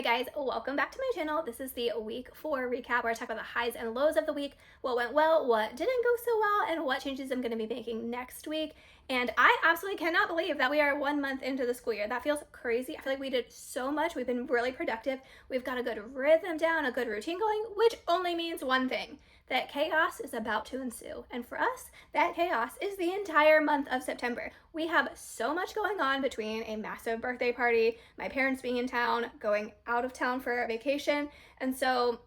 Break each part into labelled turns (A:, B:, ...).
A: Hey guys, welcome back to my channel. This is the week 4 recap where I talk about the highs and lows of the week, what went well, what didn't go so well, and what changes I'm going to be making next week. And I absolutely cannot believe that we are 1 month into the school year. That feels crazy. I feel like we did so much. We've been really productive. We've got a good rhythm down, a good routine going, which only means one thing, that chaos is about to ensue. And for us, that chaos is the entire month of September. We have so much going on between a massive birthday party, my parents being in town, going out of town for a vacation, and so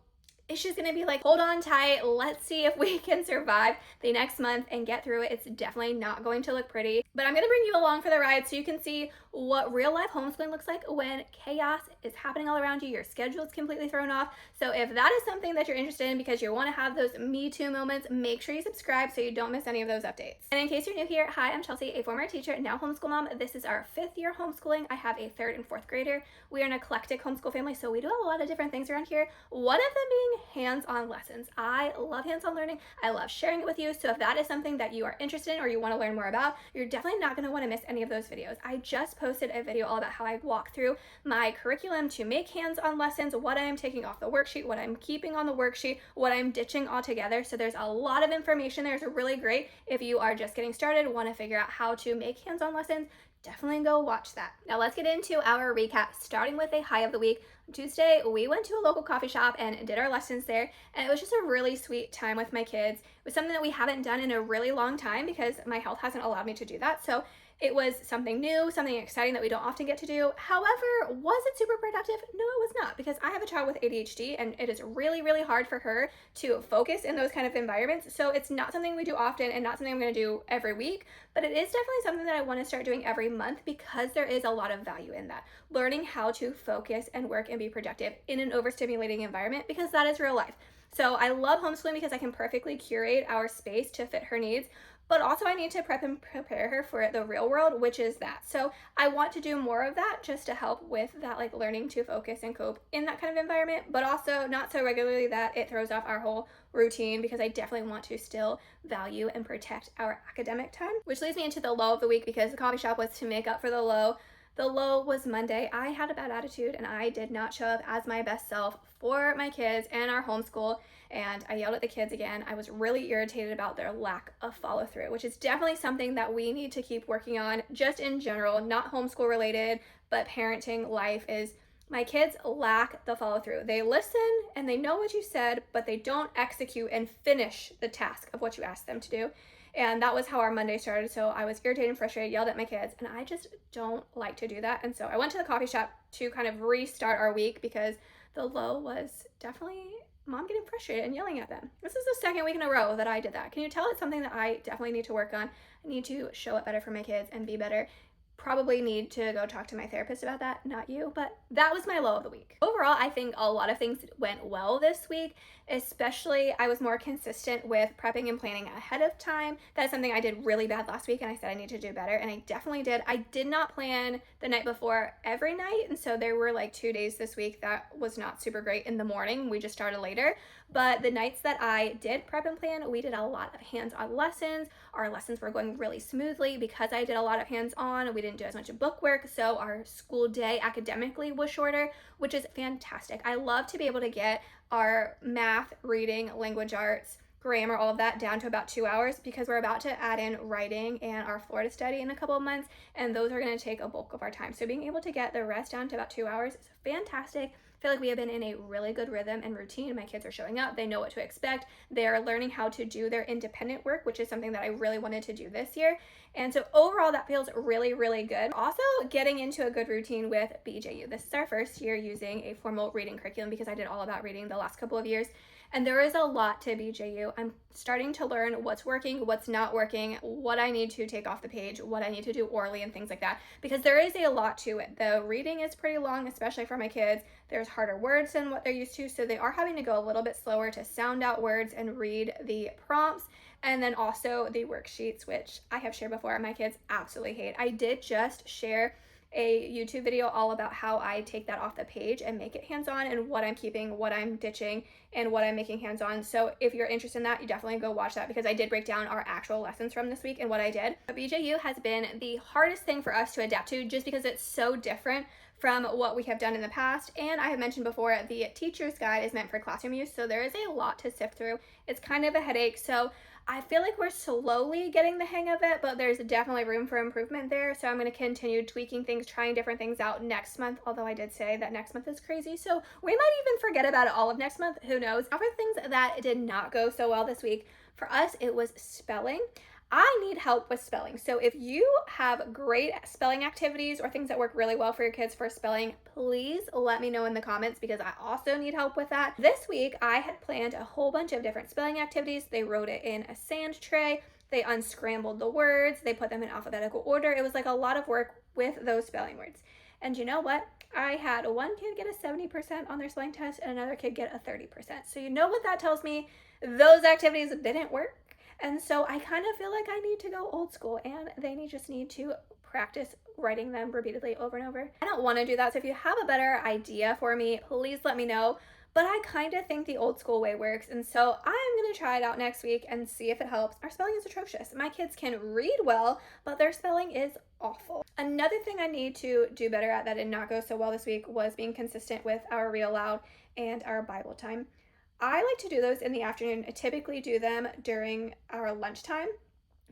A: it's just gonna be like, hold on tight, let's see if we can survive the next month and get through it. It's definitely not going to look pretty, but I'm gonna bring you along for the ride so you can see what real life homeschooling looks like when chaos is happening all around you, your schedule is completely thrown off. So if that is something that you're interested in because you want to have those Me Too moments, make sure you subscribe so you don't miss any of those updates. And in case you're new here, hi, I'm Chelsea, a former teacher, now homeschool mom. This is our 5th year homeschooling. I have a 3rd and 4th grader. We are an eclectic homeschool family, so we do a lot of different things around here. One of them being hands-on lessons. I love hands-on learning. I love sharing it with you. So if that is something that you are interested in or you want to learn more about, you're definitely not going to want to miss any of those videos. I just posted a video all about how I walk through my curriculum to make hands-on lessons, what I'm taking off the worksheet, what I'm keeping on the worksheet, what I'm ditching altogether. So there's a lot of information there. It's really great if you are just getting started, want to figure out how to make hands-on lessons. Definitely go watch that. Now let's get into our recap, starting with a high of the week. On Tuesday, we went to a local coffee shop and did our lessons there, and it was just a really sweet time with my kids. It was something that we haven't done in a really long time because my health hasn't allowed me to do that. So it was something new, something exciting that we don't often get to do. However, was it super productive? No, it was not, because I have a child with ADHD and it is really, really hard for her to focus in those kind of environments. So it's not something we do often and not something I'm going to do every week, but it is definitely something that I want to start doing every month because there is a lot of value in that. Learning how to focus and work and be productive in an overstimulating environment, because that is real life. So I love homeschooling because I can perfectly curate our space to fit her needs, but also I need to prep and prepare her for the real world, which is that. So I want to do more of that just to help with that, like learning to focus and cope in that kind of environment, but also not so regularly that it throws off our whole routine, because I definitely want to still value and protect our academic time. Which leads me into the low of the week, because the coffee shop was to make up for the low. The low was Monday. I had a bad attitude and I did not show up as my best self for my kids and our homeschool, and I yelled at the kids again. I was really irritated about their lack of follow through, which is definitely something that we need to keep working on just in general, not homeschool related, but parenting life. Is my kids lack the follow through. They listen and they know what you said, but they don't execute and finish the task of what you asked them to do. And that was how our Monday started. So I was irritated and frustrated, yelled at my kids, and I just don't like to do that. And so I went to the coffee shop to kind of restart our week, because the low was definitely mom getting frustrated and yelling at them. This is the 2nd week in a row that I did that. Can you tell it's something that I definitely need to work on? I need to show up better for my kids and be better. Probably need to go talk to my therapist about that, not you, but that was my low of the week. Overall, I think a lot of things went well this week, especially I was more consistent with prepping and planning ahead of time. That's something I did really bad last week and I said I need to do better, and I definitely did. I did not plan the night before every night, and so there were like 2 days this week that was not super great in the morning. We just started later, but the nights that I did prep and plan, we did a lot of hands-on lessons. Our lessons were going really smoothly because I did a lot of hands-on. We didn't do as much book work, so our school day academically was shorter, which is fantastic. I love to be able to get our math, reading, language arts, grammar, all of that down to about 2 hours, because we're about to add in writing and our Florida study in a couple of months, and those are going to take a bulk of our time. So being able to get the rest down to about 2 hours is fantastic. I feel like we have been in a really good rhythm and routine. My kids are showing up. They know what to expect. They're learning how to do their independent work, which is something that I really wanted to do this year. And so overall, that feels really, really good. Also, getting into a good routine with BJU. This is our 1st year using a formal reading curriculum, because I did all about reading the last couple of years. And there is a lot to BJU. I'm starting to learn what's working, what's not working, what I need to take off the page, what I need to do orally, and things like that, because there is a lot to it. The reading is pretty long, especially for my kids. There's harder words than what they're used to, so they are having to go a little bit slower to sound out words and read the prompts. And then also the worksheets, which I have shared before, my kids absolutely hate. I did just share a YouTube video all about how I take that off the page and make it hands-on, and what I'm keeping, what I'm ditching, and what I'm making hands-on. So if you're interested in that, you definitely go watch that, because I did break down our actual lessons from this week and what I did. But BJU has been the hardest thing for us to adapt to, just because it's so different from what we have done in the past. And I have mentioned before, the teacher's guide is meant for classroom use, so there is a lot to sift through. It's kind of a headache, so I feel like we're slowly getting the hang of it, but there's definitely room for improvement there. So I'm going to continue tweaking things, trying different things out next month, although I did say that next month is crazy, so we might even forget about it all of next month. Who knows? Now for things that did not go so well this week, for us, it was spelling. I need help with spelling. So if you have great spelling activities or things that work really well for your kids for spelling, please let me know in the comments because I also need help with that. This week, I had planned a whole bunch of different spelling activities. They wrote it in a sand tray. They unscrambled the words. They put them in alphabetical order. It was like a lot of work with those spelling words. And you know what? I had one kid get a 70% on their spelling test and another kid get a 30%. So you know what that tells me? Those activities didn't work. And so I kind of feel like I need to go old school and they just need to practice writing them repeatedly over and over. I don't want to do that. So if you have a better idea for me, please let me know. But I kind of think the old school way works. And so I'm going to try it out next week and see if it helps. Our spelling is atrocious. My kids can read well, but their spelling is awful. Another thing I need to do better at that did not go so well this week was being consistent with our read aloud and our Bible time. I like to do those in the afternoon. I typically do them during our lunchtime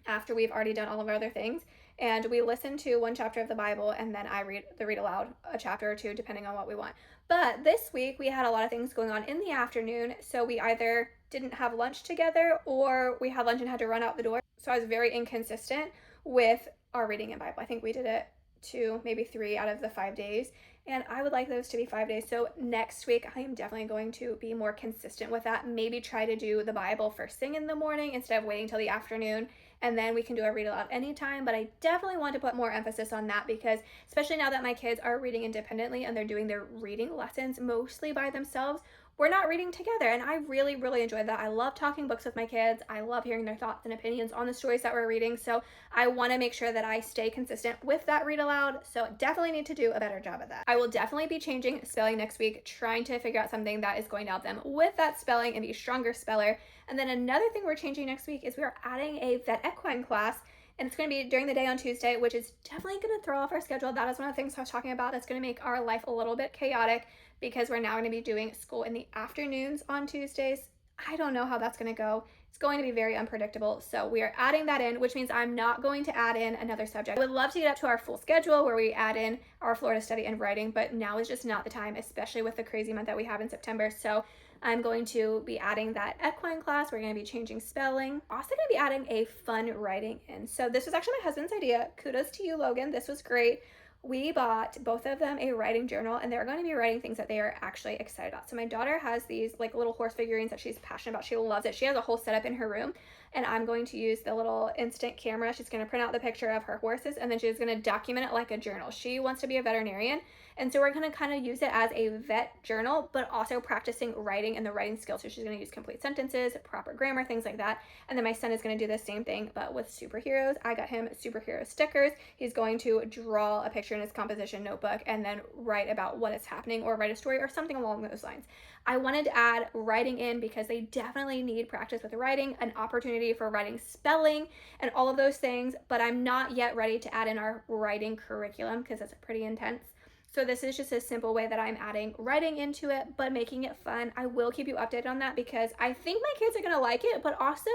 A: after we've already done all of our other things. And we listen to one chapter of the Bible and then I read aloud a chapter or two depending on what we want. But this week we had a lot of things going on in the afternoon. So we either didn't have lunch together or we had lunch and had to run out the door. So I was very inconsistent with our reading in Bible. I think we did it 2, maybe 3 out of the 5 days. And I would like those to be 5 days. So next week, I am definitely going to be more consistent with that. Maybe try to do the Bible first thing in the morning instead of waiting till the afternoon. And then we can do a read aloud anytime. But I definitely want to put more emphasis on that because especially now that my kids are reading independently and they're doing their reading lessons mostly by themselves, we're not reading together. And I really, really enjoy that. I love talking books with my kids. I love hearing their thoughts and opinions on the stories that we're reading. So I want to make sure that I stay consistent with that read aloud. So definitely need to do a better job of that. I will definitely be changing spelling next week, trying to figure out something that is going to help them with that spelling and be a stronger speller. And then another thing we're changing next week is we are adding a vet equine class. And it's going to be during the day on Tuesday, which is definitely going to throw off our schedule. That is one of the things I was talking about. That's going to make our life a little bit chaotic because we're now going to be doing school in the afternoons on Tuesdays. I don't know how that's going to go. It's going to be very unpredictable. So we are adding that in, which means I'm not going to add in another subject. I would love to get up to our full schedule where we add in our Florida study and writing, but now is just not the time, especially with the crazy month that we have in September. So I'm going to be adding that equine class. We're going to be changing spelling. Also going to be adding a fun writing in. So this was actually my husband's idea. Kudos to you, Logan. This was great. We bought both of them a writing journal and they're going to be writing things that they are actually excited about. So my daughter has these like little horse figurines that she's passionate about. She loves it. She has a whole setup in her room and I'm going to use the little instant camera. She's going to print out the picture of her horses and then she's going to document it like a journal. She wants to be a veterinarian. And so we're going to kind of use it as a vet journal, but also practicing writing and the writing skills. So she's going to use complete sentences, proper grammar, things like that. And then my son is going to do the same thing, but with superheroes. I got him superhero stickers. He's going to draw a picture in his composition notebook and then write about what is happening or write a story or something along those lines. I wanted to add writing in because they definitely need practice with writing, an opportunity for writing spelling and all of those things, but I'm not yet ready to add in our writing curriculum because it's pretty intense. So this is just a simple way that I'm adding writing into it, but making it fun. I will keep you updated on that because I think my kids are going to like it, but also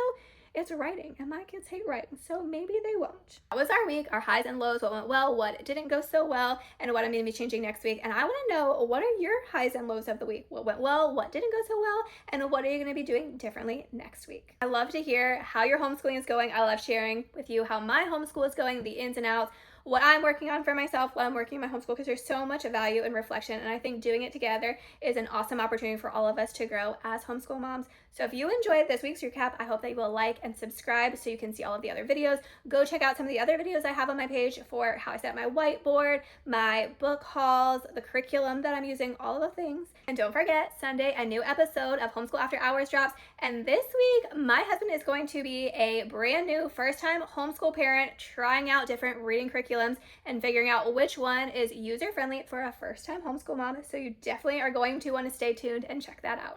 A: it's writing and my kids hate writing, so maybe they won't. That was our week, our highs and lows, what went well, what didn't go so well, and what I'm going to be changing next week. And I want to know, what are your highs and lows of the week? What went well, what didn't go so well, and what are you going to be doing differently next week? I love to hear how your homeschooling is going. I love sharing with you how my homeschool is going, the ins and outs, what I'm working on for myself while I'm working in my homeschool, because there's so much value and reflection, and I think doing it together is an awesome opportunity for all of us to grow as homeschool moms. So if you enjoyed this week's recap, I hope that you will like and subscribe so you can see all of the other videos. Go check out some of the other videos I have on my page for how I set my whiteboard, my book hauls, the curriculum that I'm using, all the things. And don't forget, Sunday, a new episode of Homeschool After Hours drops. And this week, my husband is going to be a brand new first-time homeschool parent trying out different reading curriculums and figuring out which one is user-friendly for a first-time homeschool mom. So you definitely are going to want to stay tuned and check that out.